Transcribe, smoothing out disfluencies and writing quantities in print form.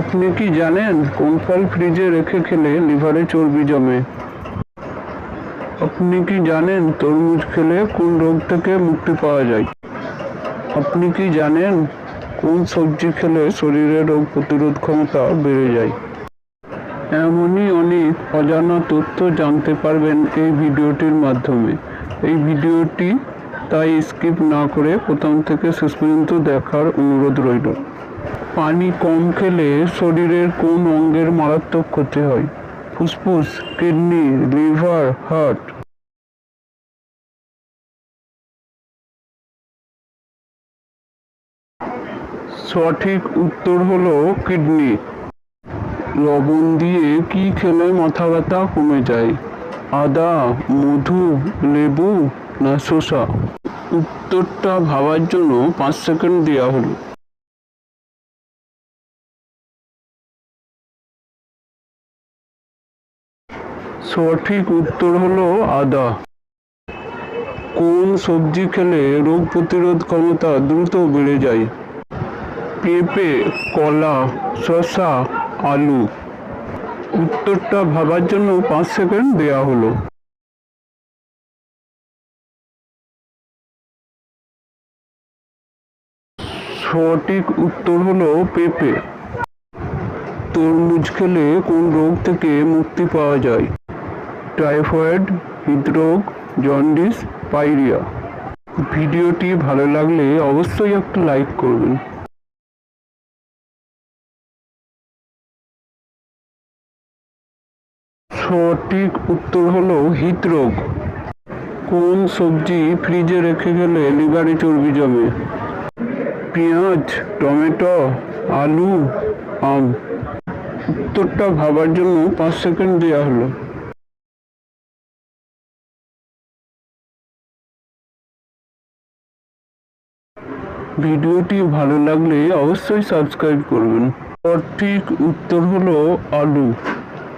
আপনি কি জানেন কোন ফল ফ্রিজে রেখে খেলে লিভারে চর্বি জমে? আপনি কি জানেন তরমুজ খেলে কোন রোগ থেকে মুক্তি পাওয়া যায়? আপনি কি জানেন কোন সবজি খেলে শরীরের রোগ প্রতিরোধ ক্ষমতা বেড়ে যায়? এমনই অনেক অজানা তথ্য জানতে পারবেন এই ভিডিওটির মাধ্যমে। এই ভিডিওটি তাই স্কিপ না করে প্রথম থেকে শেষ পর্যন্ত দেখার অনুরোধ রইল। পানি কম খেলে শরীরের কোন অঙ্গের মারাত্মক ক্ষতি হয়? ফুসফুস, কিডনি, লিভার, হার্ট? সঠিক উত্তর হলো কিডনি। লবণ দিয়ে কি খেলে মাথা ব্যথা কমে যায়? আদা, মধু, লেবু না শসা? উত্তরটা ভাবার জন্য 5 সেকেন্ড দেওয়া হলো। সঠিক উত্তর হলো আদা। কোন সবজি খেলে রোগ প্রতিরোধ ক্ষমতা দ্রুত বেড়ে যায়? পেঁপে, কলা, শসা, আলু? উত্তরটা ভাবার জন্য 5 সেকেন্ড দেওয়া হলো। সঠিক উত্তর হলো পেঁপে। তরমুজ খেলে কোন রোগ থেকে মুক্তি পাওয়া যায়? টাইফয়েড, হৃদরোগ, জন্ডিস, পাইরিয়া? ভিডিওটি ভালো লাগলে অবশ্যই একটা লাইক করবেন। সঠিক উত্তর হলো হৃদরোগ। কোন সবজি ফ্রিজে রেখে গেলে লিভারে চর্বি জমে? পেঁয়াজ, টমেটো, আলু, আম? উত্তরটা ভাবার জন্য 5 সেকেন্ড দেওয়া হলো। ভিডিওটি ভালো লাগলে অবশ্যই সাবস্ক্রাইব করবেন। সঠিক উত্তর হলো আলু।